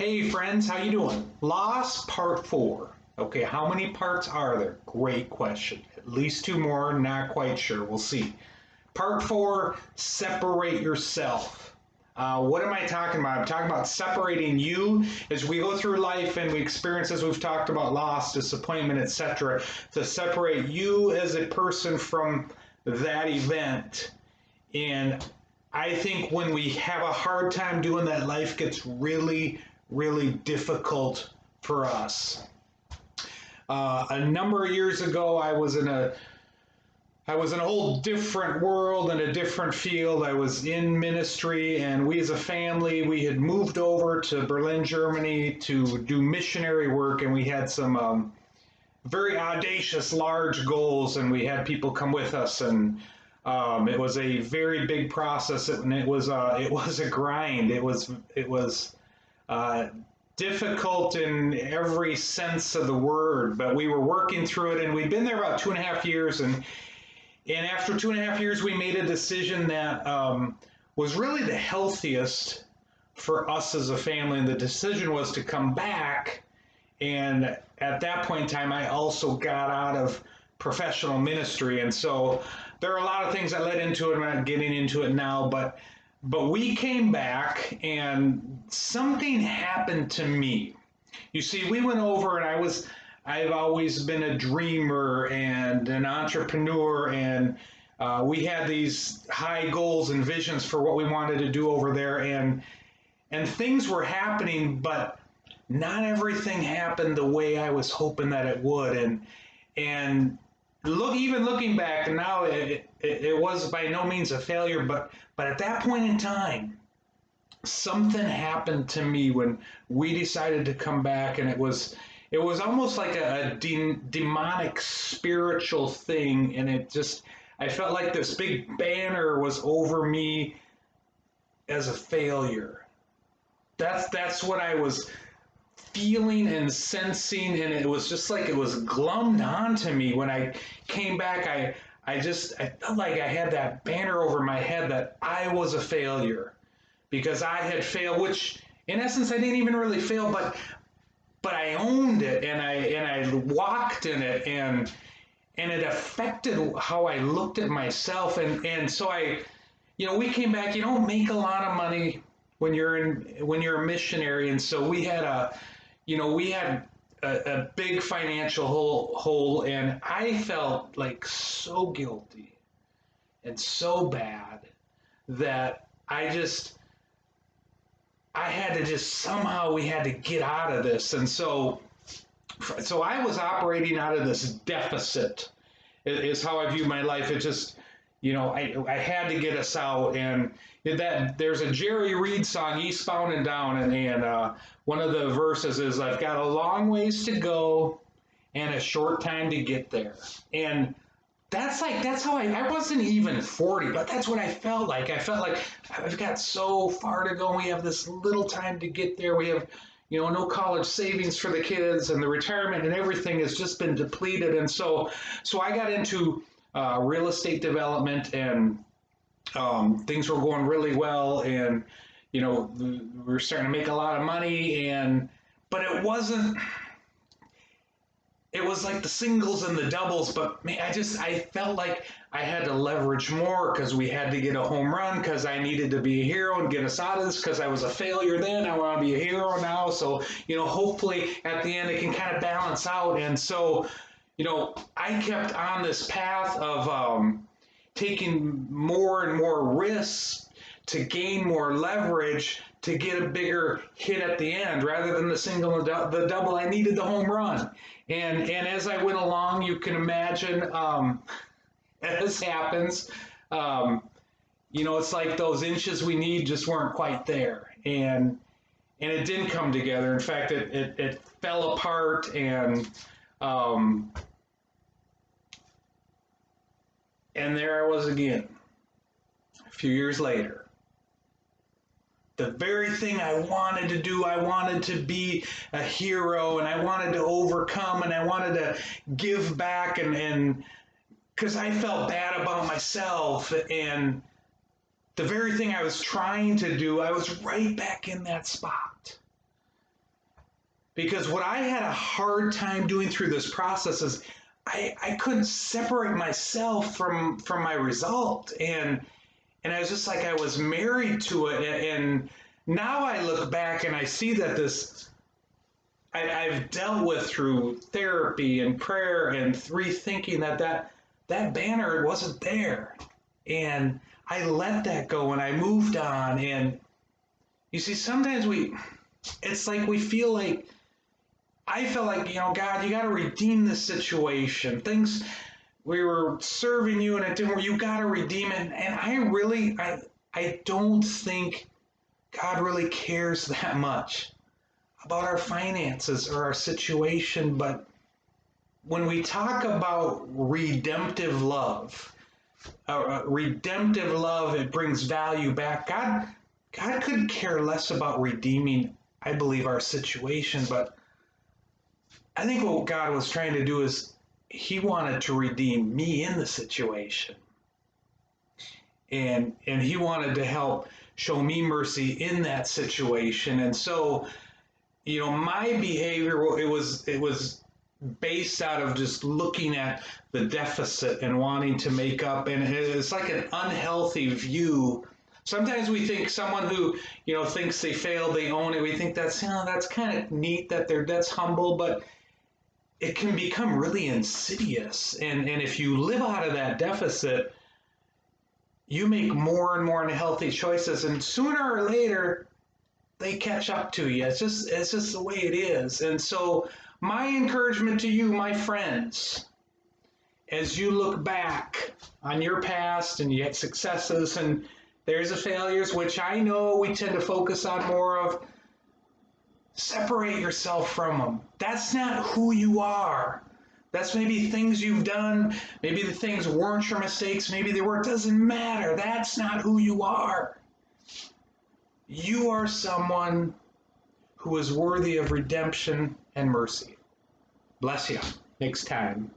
Hey friends, how you doing? Lost part 4. Okay, how many parts are there? Great question. At least two more, not quite sure. We'll see. Part 4, separate yourself. What am I talking about? I'm talking about separating you as we go through life and we experience, as we've talked about, loss, disappointment, etc. To separate you as a person from that event. And I think when we have a hard time doing that, life gets really difficult for us. A number of years ago, I was in a whole different world and a different field. I was in ministry, and we as a family, we had moved over to Berlin, Germany to do missionary work, and we had some very audacious, large goals, and we had people come with us, and it was a very big process, and it was a grind. It was uh, difficult in every sense of the word, but we were working through it, and we'd been there about 2.5 years, and after 2.5 years, we made a decision that was really the healthiest for us as a family, and the decision was to come back. And at that point in time, I also got out of professional ministry, and so there are a lot of things that led into it. I'm not getting into it now, but we came back, and something happened to me. You see, we went over, and I've always been a dreamer and an entrepreneur, and we had these high goals and visions for what we wanted to do over there, and things were happening, but not everything happened the way I was hoping that it would. And even looking back now, it was by no means a failure, but at that point in time, something happened to me when we decided to come back, and it was almost like a demonic spiritual thing, and I felt like this big banner was over me as a failure. That's what I was feeling and sensing, and it was just like it was glummed onto me when I came back. I felt like I had that banner over my head that I was a failure because I had failed, which in essence I didn't even really fail, but I owned it, and I walked in it, and it affected how I looked at myself, and so we came back. You don't make a lot of money when you're a missionary, and so we had a big financial hole, and I felt like so guilty and so bad that I had to just somehow we had to get out of this, and so I was operating out of this deficit. Is how I view my life. It just, I had to get us out, and that there's a Jerry Reed song, Eastbound and Down, and one of the verses is, "I've got a long ways to go and a short time to get there," and that's how I wasn't even 40, but that's what I felt like. I felt like I've got so far to go. We have this little time to get there. We have, no college savings for the kids, and the retirement and everything has just been depleted. And so I got into real estate development, and things were going really well, and we were starting to make a lot of money, but it was like the singles and the doubles, but man, I felt like I had to leverage more because we had to get a home run because I needed to be a hero and get us out of this because I was a failure then. I want to be a hero now. So, hopefully at the end it can kind of balance out. And so, I kept on this path of taking more and more risks to gain more leverage to get a bigger hit at the end rather than the single and the double. I needed the home run. And as I went along, you can imagine, as happens, it's like those inches we need just weren't quite there. And it didn't come together. In fact, it fell apart, um, and there I was again, a few years later. The very thing I wanted to do, I wanted to be a hero, and I wanted to overcome, and I wanted to give back, and because I felt bad about myself, and the very thing I was trying to do, I was right back in that spot. Because what I had a hard time doing through this process is I couldn't separate myself from my result. And I was just like I was married to it. And now I look back and I see that I've dealt with through therapy and prayer and rethinking that banner wasn't there. And I let that go and I moved on. And you see, sometimes it's like we feel like, I felt like, God, you got to redeem this situation. Things, we were serving you and it didn't work. You got to redeem it. And I don't think God really cares that much about our finances or our situation. But when we talk about redemptive love, it brings value back. God could care less about redeeming, I believe, our situation, but I think what God was trying to do is he wanted to redeem me in the situation. And he wanted to help show me mercy in that situation. And so, my behavior, it was based out of just looking at the deficit and wanting to make up. And it's like an unhealthy view. Sometimes we think someone who, thinks they failed, they own it. We think that's kind of neat that's humble, but it can become really insidious. And if you live out of that deficit, you make more and more unhealthy choices, and sooner or later, they catch up to you. It's just the way it is. And so my encouragement to you, my friends, as you look back on your past and you had successes and there's the failures, which I know we tend to focus on more of, separate yourself from them. That's not who you are. That's maybe things you've done. Maybe the things weren't your mistakes. Maybe they were. It doesn't matter. That's not who you are. You are someone who is worthy of redemption and mercy. Bless you. Next time.